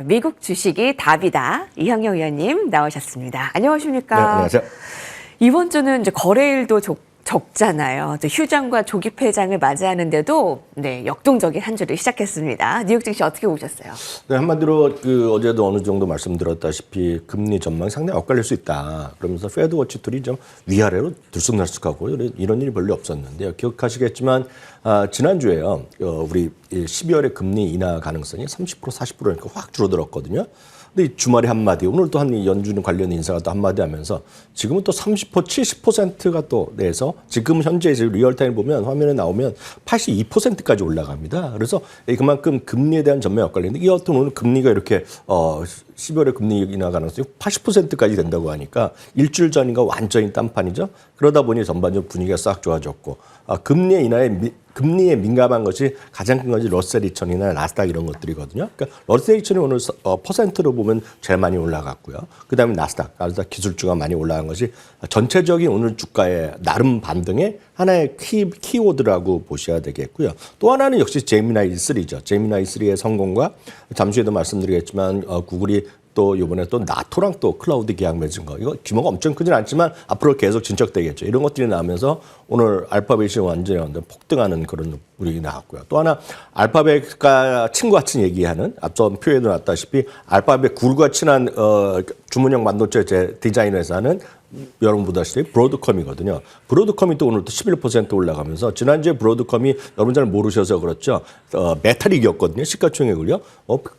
미국 주식이 답이다. 이형영 위원님 나오셨습니다. 안녕하십니까? 네, 안녕하세요. 이번 주는 이제 거래일도 적잖아요. 휴장과 조기 폐장을 맞이하는데도 역동적인 한 주를 시작했습니다. 뉴욕 증시 어떻게 보셨어요? 네, 한마디로 어제도 어느 정도 말씀드렸다시피 금리 전망이 상당히 엇갈릴 수 있다. 그러면서 페드 워치 툴이 좀 위아래로 들쑥날쑥하고 이런 일이 별로 없었는데요. 기억하시겠지만 지난주에요. 우리 12월에 금리 인하 가능성이 30% 40%니까 확 줄어들었거든요. 근데 주말에 한마디, 오늘 또 한 연준 관련 인사가 또 한마디 하면서 지금은 또 30%, 70%가 또 내서 지금 현재 리얼타임 보면 화면에 나오면 82%까지 올라갑니다. 그래서 그만큼 금리에 대한 전망이 엇갈리는데 여하튼 오늘 금리가 이렇게 12월에 금리 인하 가능성이 80%까지 된다고 하니까 일주일 전인가 완전히 딴판이죠. 그러다 보니 전반적으로 분위기가 싹 좋아졌고 금리에 민감한 것이 가장 큰 것이 러셀 2000이나 나스닥 이런 것들이거든요. 그러니까 러셀 2000이 오늘 퍼센트로 보면 제일 많이 올라갔고요. 그다음에 나스닥 기술주가 많이 올라간 것이 전체적인 오늘 주가의 나름 반등의 하나의 키워드라고 보셔야 되겠고요. 또 하나는 역시 제미나이 3죠. 제미나이 3의 성공과 잠시 후에도 말씀드리겠지만 구글이 또 이번에 또 나토랑 또 클라우드 계약 맺은 거 이거 규모가 엄청 크진 않지만 앞으로 계속 진척되겠죠. 이런 것들이 나오면서 오늘 알파벳이 완전히 폭등하는 그런 분위기 나왔고요. 또 하나 알파벳과 친구와 같은 얘기하는 앞서 표에도 나왔다시피 알파벳 구글과 친한 주문형 반도체 디자인 회사는 여러분 보다시피 브로드컴이거든요. 브로드컴이 또 오늘 또 11% 올라가면서 지난주에 브로드컴이 여러분 잘 모르셔서 그렇죠. 메탈이 이겼거든요. 시가총액을요.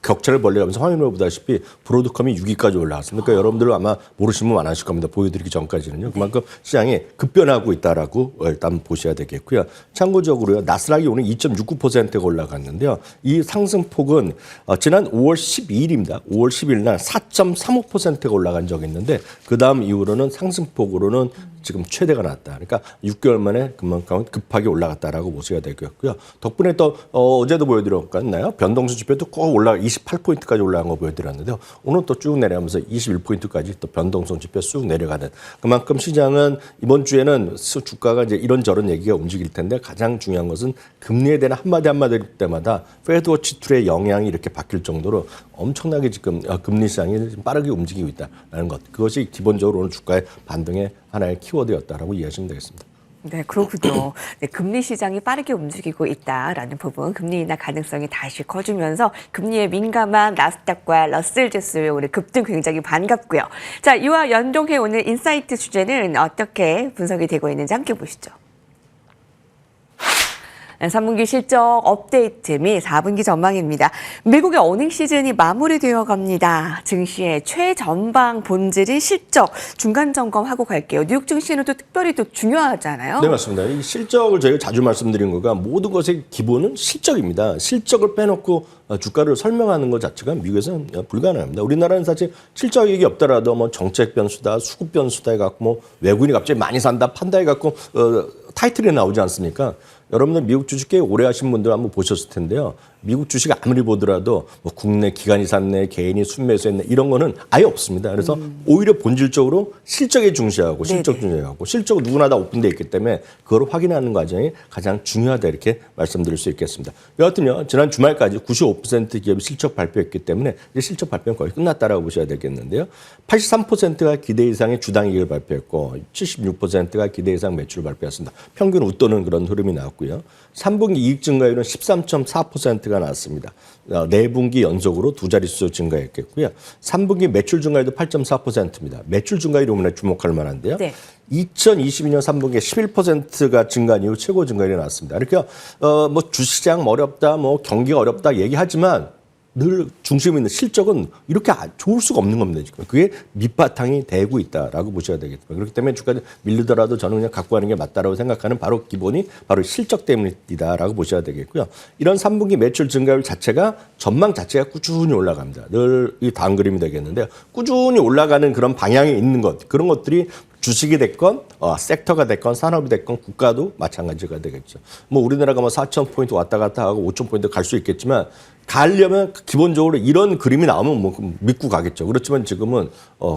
격차를 벌려가면서 화면을 보다시피 브로드컴이 6위까지 올라왔습니다. 그러니까 여러분들 아마 모르시는 분 많으실 겁니다. 보여드리기 전까지는요. 그만큼 시장이 급변하고 있다라고 일단 보셔야 되겠고요. 참고적으로요. 나스닥이 오늘 2.69%가 올라갔는데요. 이 상승폭은 지난 5월 12일입니다. 5월 10일 날 4.35%가 올라간 적이 있는데 그다음 이후로는 상승폭으로는 지금 최대가 났다. 그러니까 6개월 만에 그만큼 급하게 올라갔다라고 보셔야 되겠고요. 덕분에 또 어제도 보여드렸나요? 변동수 지표도 꼭 28포인트까지 올라간 거 보여드렸는데요. 오늘 또 쭉 내려가면서 21포인트까지 또 변동성 지표 쑥 내려가는 그만큼 시장은 이번 주에는 주가가 이제 이런저런 얘기가 움직일 텐데 가장 중요한 것은 금리에 대한 한마디 때마다 페드 워치 툴의 영향이 이렇게 바뀔 정도로 엄청나게 지금 금리 시장이 빠르게 움직이고 있다는 것. 그것이 기본적으로 오늘 주가의 반등의 하나의 키워드였다라고 이해하시면 되겠습니다. 네, 그렇군요. 금리 시장이 빠르게 움직이고 있다라는 부분, 금리 인하 가능성이 다시 커지면서 금리에 민감한 나스닥과 러셀 지수의 오늘 급등 굉장히 반갑고요. 자, 이와 연동해 오늘 인사이트 주제는 어떻게 분석이 되고 있는지 함께 보시죠. 3분기 실적 업데이트 및 4분기 전망입니다. 미국의 어닝 시즌이 마무리되어 갑니다. 증시의 최전방 본질인 실적 중간 점검하고 갈게요. 뉴욕 증시는 또 특별히 또 중요하잖아요. 네, 맞습니다. 이 실적을 저희가 자주 말씀드린 거가 모든 것의 기본은 실적입니다. 실적을 빼놓고 주가를 설명하는 것 자체가 미국에서는 불가능합니다. 우리나라는 사실 실적 이익이 없더라도 뭐 정책 변수다, 수급 변수다 해갖고 뭐 외국인이 갑자기 많이 산다, 판다 해갖고 타이틀이 나오지 않습니까? 여러분들 미국 주식 꽤 오래 하신 분들 한번 보셨을 텐데요. 미국 주식 아무리 보더라도 뭐 국내 기관이 샀네, 개인이 순매수했네 이런 거는 아예 없습니다. 그래서 오히려 본질적으로 실적에 중시하고 실적은 누구나 다 오픈돼 있기 때문에 그걸 확인하는 과정이 가장 중요하다 이렇게 말씀드릴 수 있겠습니다. 여하튼요. 지난 주말까지 95% 기업이 실적 발표했기 때문에 이제 실적 발표는 거의 끝났다라고 보셔야 되겠는데요. 83%가 기대 이상의 주당 이익을 발표했고 76%가 기대 이상 매출을 발표했습니다. 평균 웃도는 그런 흐름이 나왔고요. 3분기 이익 증가율은 13.4%가 나왔습니다. 4분기 연속으로 두 자릿수 증가했겠고요. 3분기 매출 증가율도 8.4%입니다. 매출 증가율이 오늘 주목할 만한데요. 네. 2022년 3분기에 11%가 증가한 이후 최고 증가율이 나왔습니다. 그러니까 뭐 주시장 어렵다, 뭐 경기가 어렵다 얘기하지만 늘 중심에 있는 실적은 이렇게 좋을 수가 없는 겁니다. 지금 그게 밑바탕이 되고 있다라고 보셔야 되겠습니다. 그렇기 때문에 주가를 밀리더라도 저는 그냥 갖고 가는 게 맞다라고 생각하는 바로 기본이 바로 실적 때문이다라고 보셔야 되겠고요. 이런 3분기 매출 증가율 자체가 전망 자체가 꾸준히 올라갑니다. 늘 이 다음 그림이 되겠는데요. 꾸준히 올라가는 그런 방향이 있는 것 그런 것들이 주식이 됐건 섹터가 됐건 산업이 됐건 국가도 마찬가지가 되겠죠. 뭐 우리나라가 뭐 4,000포인트 왔다 갔다 하고 5,000포인트 갈 수 있겠지만 가려면 기본적으로 이런 그림이 나오면 뭐 믿고 가겠죠. 그렇지만 지금은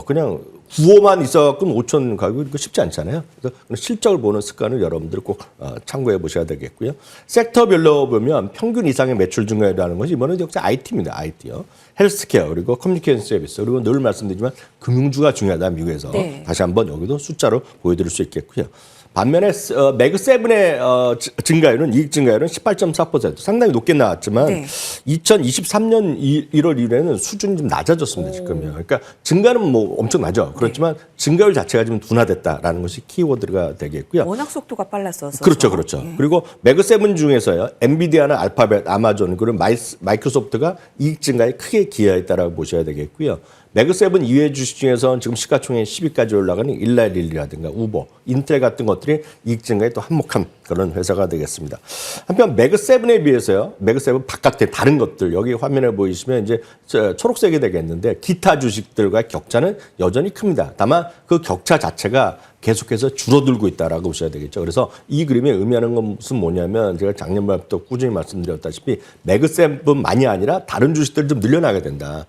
그냥 구호만 있어갖고 5천 가고 이거 쉽지 않잖아요. 그래서 실적을 보는 습관을 여러분들 꼭 참고해 보셔야 되겠고요. 섹터별로 보면 평균 이상의 매출 증가율이라는 것이 이번에 역시 IT입니다. IT요. 헬스케어 그리고 커뮤니케이션 서비스 그리고 늘 말씀드리지만 금융주가 중요하다 미국에서 네. 다시 한번 여기도 숫자로 보여드릴 수 있겠고요. 반면에 매그7의 증가율은 이익 증가율은 18.4% 상당히 높게 나왔지만 네. 2023년 1월 이후에는 수준이 좀 낮아졌습니다 지금요. 그러니까 증가는 뭐 엄청나죠. 그렇지만 증가율 자체가 좀 둔화됐다라는 것이 키워드가 되겠고요. 워낙 속도가 빨랐어서. 그렇죠, 그렇죠. 그리고 매그7 중에서요, 엔비디아나 알파벳, 아마존 그리고 마이크로소프트가 이익 증가에 크게 기여했다라고 보셔야 되겠고요. 매그7 이외 주식 중에서는 지금 시가총액 10위까지 올라가는 일라일리라든가 우버, 인텔 같은 것들이 이익 증가에 또 한몫한 그런 회사가 되겠습니다. 한편 매그7에 비해서요, 매그7 바깥에 다른 것들 여기 화면에 보이시면 이제 초록색이 되겠는데 기타 주식들과 격차는 여전히 큽니다. 다만 그 격차 자체가 계속해서 줄어들고 있다라고 보셔야 되겠죠. 그래서 이 그림이 의미하는 것은 뭐냐면 제가 작년 말부터 꾸준히 말씀드렸다시피 매그7만이 아니라 다른 주식들을 좀 늘려나가야 된다.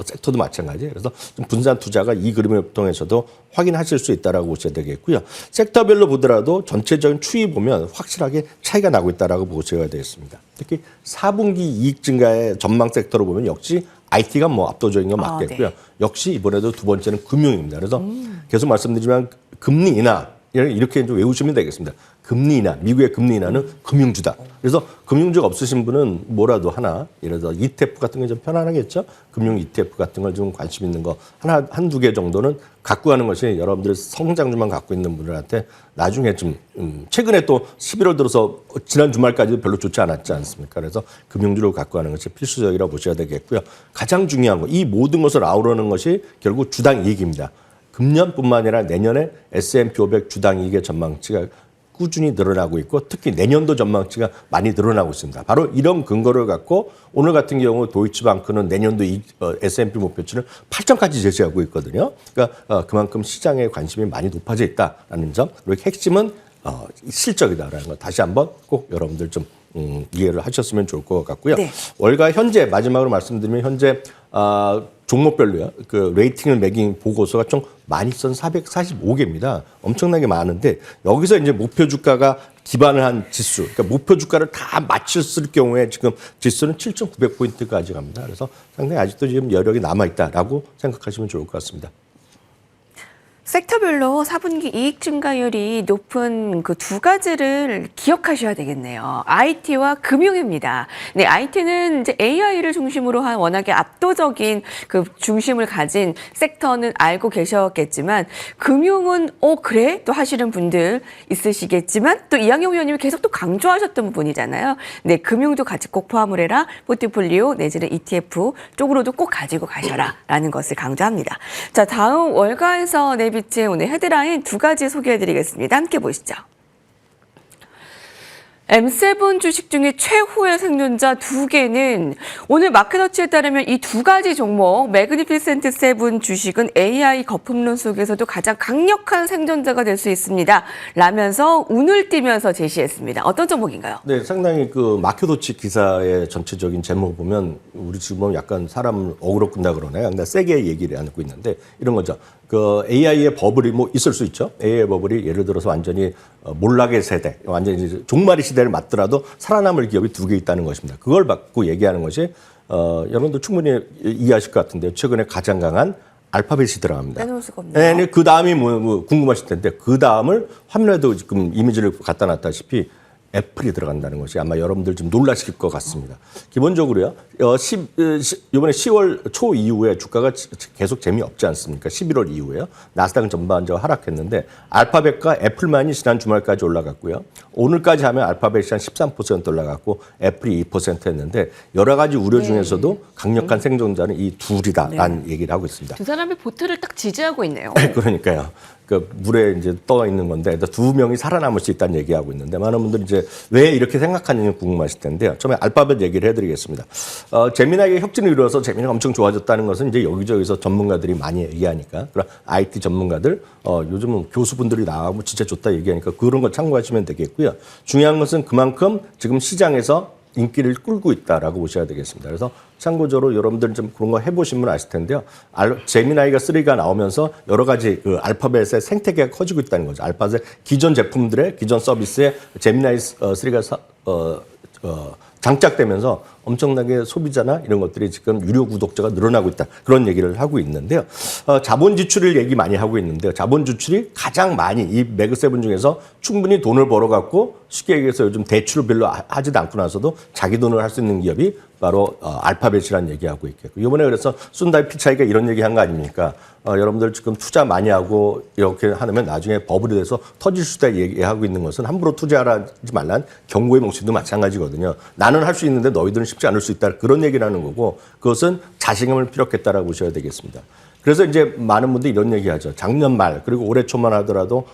섹터도 마찬가지예요. 그래서 좀 분산 투자가 이 그림을 통해서도 확인하실 수 있다라고 보셔야 되겠고요. 섹터별로 보더라도 전체적인 추이 보면 확실하게 차이가 나고 있다라고 보셔야 되겠습니다. 특히 4분기 이익 증가의 전망 섹터로 보면 역시 IT가 뭐 압도적인 건 맞겠고요. 네. 역시 이번에도 두 번째는 금융입니다. 그래서 계속 말씀드리지만 금리 인하 이렇게 좀 외우시면 되겠습니다. 금리 인하, 미국의 금리 인하는 금융주다. 그래서 금융주가 없으신 분은 뭐라도 하나, 예를 들어 ETF 같은 게 좀 편안하겠죠? 금융 ETF 같은 걸 좀 관심 있는 거 한두 개 정도는 갖고 가는 것이 여러분들의 성장주만 갖고 있는 분들한테 나중에 좀 최근에 또 11월 들어서 지난 주말까지도 별로 좋지 않았지 않습니까? 그래서 금융주를 갖고 가는 것이 필수적이라고 보셔야 되겠고요. 가장 중요한 거, 이 모든 것을 아우르는 것이 결국 주당 이익입니다. 금년뿐만 아니라 내년에 S&P 500 주당 이익의 전망치가 꾸준히 늘어나고 있고 특히 내년도 전망치가 많이 늘어나고 있습니다. 바로 이런 근거를 갖고 오늘 같은 경우 도이치방크는 내년도 S&P 목표치를 8점까지 제시하고 있거든요. 그러니까 그만큼 시장에 관심이 많이 높아져 있다는 점. 그리고 핵심은 실적이다라는 거 다시 한번 꼭 여러분들 좀 이해를 하셨으면 좋을 것 같고요. 네. 월가 현재 마지막으로 말씀드리면 현재 종목별로요. 그 레이팅을 매긴 보고서가 총 12,445개입니다. 엄청나게 많은데 여기서 이제 목표 주가가 기반을 한 지수, 그러니까 목표 주가를 다 맞췄을 경우에 지금 지수는 7,900포인트까지 갑니다. 그래서 상당히 아직도 지금 여력이 남아있다라고 생각하시면 좋을 것 같습니다. 섹터별로 4분기 이익 증가율이 높은 그 두 가지를 기억하셔야 되겠네요. IT와 금융입니다. 네, IT는 이제 AI를 중심으로 한 워낙에 압도적인 그 중심을 가진 섹터는 알고 계셨겠지만 금융은 그래? 또 하시는 분들 있으시겠지만 또 이항영 위원님이 계속 또 강조하셨던 부분이잖아요. 네, 금융도 같이 꼭 포함을 해라. 포트폴리오 내지는 ETF 쪽으로도 꼭 가지고 가셔라 라는 것을 강조합니다. 자, 다음 월가에서 네비트의 오늘 헤드라인 두 가지 소개해드리겠습니다. 함께 보시죠. M7 주식 중에 최후의 생존자 두 개는 오늘 마켓워치에 따르면 이 두 가지 종목 매그니피센트 7 주식은 AI 거품론 속에서도 가장 강력한 생존자가 될 수 있습니다. 라면서 운을 띄면서 제시했습니다. 어떤 종목인가요? 네, 상당히 그 마켓워치 기사의 전체적인 제목 보면 우리 지금 보면 약간 사람을 어그로 끈다 그러나요? 근데 세게 얘기를 안고 있는데 이런 거죠. 그 AI의 버블이 뭐 있을 수 있죠. AI의 버블이 예를 들어서 완전히 몰락의 세대, 완전히 종말의 시대를 맞더라도 살아남을 기업이 두 개 있다는 것입니다. 그걸 갖고 얘기하는 것이 여러분도 충분히 이해하실 것 같은데 최근에 가장 강한 알파벳이 들어갑니다. 빼놓을 수가 없네요. 네, 그 다음이 뭐 궁금하실 텐데 그 다음을 화면에도 지금 이미지를 갖다 놨다시피 애플이 들어간다는 것이 아마 여러분들 좀 놀라실 것 같습니다. 기본적으로요, 이번에 10월 초 이후에 주가가 계속 재미없지 않습니까? 11월 이후에요. 나스닥은 전반적으로 하락했는데 알파벳과 애플만이 지난 주말까지 올라갔고요. 오늘까지 하면 알파벳이 한 13% 올라갔고 애플이 2% 했는데 여러 가지 우려 중에서도 강력한 생존자는 이 둘이다라는 얘기를 하고 있습니다. 두 사람의 보트를 딱 지지하고 있네요. 그러니까요. 그 물에 이제 떠 있는 건데 두 명이 살아남을 수 있다는 얘기하고 있는데 많은 분들이 이제 왜 이렇게 생각하는지 궁금하실 텐데요. 처음에 알파벳 얘기를 해드리겠습니다. 제미나이가 혁신을 이루어서 제미나가 엄청 좋아졌다는 것은 이제 여기저기서 전문가들이 많이 얘기하니까 그럼 IT 전문가들 요즘은 교수분들이 나오고 진짜 좋다 얘기하니까 그런 거 참고하시면 되겠고요. 중요한 것은 그만큼 지금 시장에서 인기를 끌고 있다라고 보셔야 되겠습니다. 그래서 참고적으로 여러분들 좀 그런 거 해보신 분 아실 텐데요. 제미나이가 3가 나오면서 여러 가지 그 알파벳의 생태계가 커지고 있다는 거죠. 알파벳의 기존 제품들의 기존 서비스에 제미나이 3가 장착되면서 엄청나게 소비자나 이런 것들이 지금 유료 구독자가 늘어나고 있다. 그런 얘기를 하고 있는데요. 자본 지출을 얘기 많이 하고 있는데요. 자본 지출이 가장 많이 이 매그7 중에서 충분히 돈을 벌어갖고 쉽게 얘기해서 요즘 대출을 별로 하지도 않고 나서도 자기 돈을 할 수 있는 기업이 바로 알파벳이라는 얘기하고 있겠고. 이번에 그래서 순다이 피차이가 이런 얘기한 거 아닙니까? 여러분들 지금 투자 많이 하고 이렇게 하면 나중에 버블이 돼서 터질 수도 있다 얘기하고 있는 것은 함부로 투자하지 말란 경고의 몽신도 마찬가지거든요. 나는 할 수 있는데 너희들은 쉽지 않을 수 있다. 그런 얘기를 하는 거고 그것은 자신감을 피력했다라고 보셔야 되겠습니다. 그래서 이제 많은 분들이 이런 얘기하죠. 작년 말 그리고 올해 초만 하더라도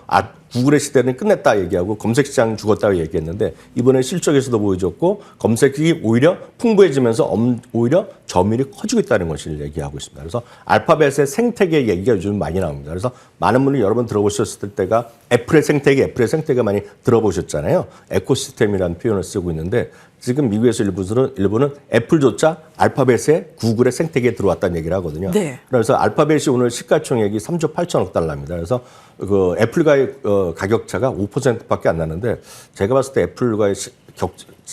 구글의 시대는 끝냈다 얘기하고 검색 시장 죽었다고 얘기했는데 이번에 실적에서도 보여줬고 검색이 오히려 풍부해지면서 오히려 점유율이 커지고 있다는 것을 얘기하고 있습니다. 그래서 알파벳의 생태계 얘기가 요즘 많이 나옵니다. 그래서 많은 분이 여러 번 들어보셨을 때가 애플의 생태계 많이 들어보셨잖아요. 에코시스템이라는 표현을 쓰고 있는데 지금 미국에서 일부는 애플조차 알파벳의 구글의 생태계에 들어왔다는 얘기를 하거든요. 네. 그래서 알파벳이 오늘 시가총액이 3조 8천억 달러입니다. 그래서 그 애플과의 가격차가 5%밖에 안 나는데 제가 봤을 때 애플과의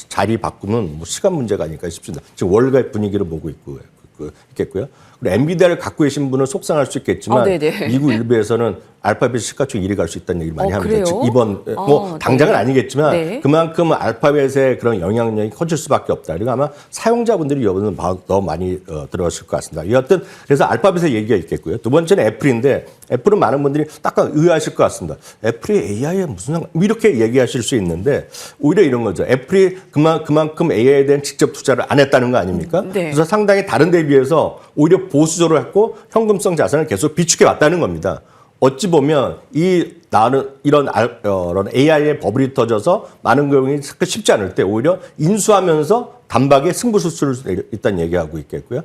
자리 바꾸면 뭐 시간 문제가 아닐까 싶습니다. 지금 월가의 분위기를 보고 있겠고요. 그리고 엔비디아를 갖고 계신 분은 속상할 수 있겠지만 미국 일부에서는 알파벳 시가총액 1위 갈 수 있다는 얘기를 많이 합니다. 그래요? 즉 이번 뭐 당장은 아니겠지만 네. 그만큼 알파벳의 그런 영향력이 커질 수밖에 없다. 그리고 아마 사용자분들이 이번에는 더 많이 들어갔을 것 같습니다. 여하튼 그래서 알파벳의 얘기가 있겠고요. 두 번째는 애플인데 애플은 많은 분들이 딱딱 의아하실 것 같습니다. 애플이 AI에 무슨 상관? 이렇게 얘기하실 수 있는데 오히려 이런 거죠. 애플이 그만큼 AI에 대한 직접 투자를 안 했다는 거 아닙니까? 네. 그래서 상당히 다른 데에 비해서 오히려 보수적으로 했고 현금성 자산을 계속 비축해 왔다는 겁니다. 어찌 보면 이런 AI의 버블이 터져서 많은 경우에 쉽지 않을 때 오히려 인수하면서 단박에 승부수를 수 있다는 얘기하고 있겠고요.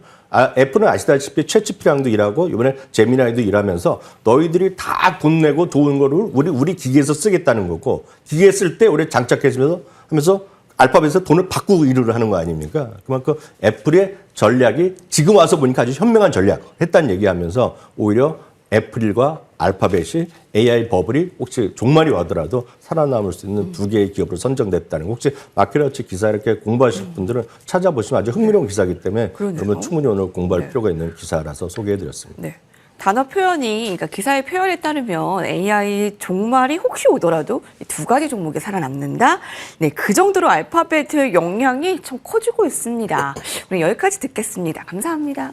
애플은 아시다시피 챗GPT랑도 일하고 이번에 제미나이도 일하면서 너희들이 다 돈 내고 도운 거를 우리 기계에서 쓰겠다는 거고 기계에 쓸 때 우리 장착해주면서 알파벳에서 돈을 바꾸고 일을 하는 거 아닙니까? 그만큼 애플의 전략이 지금 와서 보니까 아주 현명한 전략 했다는 얘기하면서 오히려 애플과 알파벳이 AI 버블이 혹시 종말이 와더라도 살아남을 수 있는 두 개의 기업으로 선정됐다는 거. 혹시 마켓워치 기사 이렇게 공부하실 분들은 찾아보시면 아주 흥미로운 기사이기 때문에 여러분 충분히 오늘 공부할 필요가 있는 기사라서 소개해드렸습니다. 네. 단어 표현이, 그러니까 기사의 표현에 따르면 AI 종말이 혹시 오더라도 두 가지 종목이 살아남는다. 네, 그 정도로 알파벳의 영향이 좀 커지고 있습니다. 우리 여기까지 듣겠습니다. 감사합니다.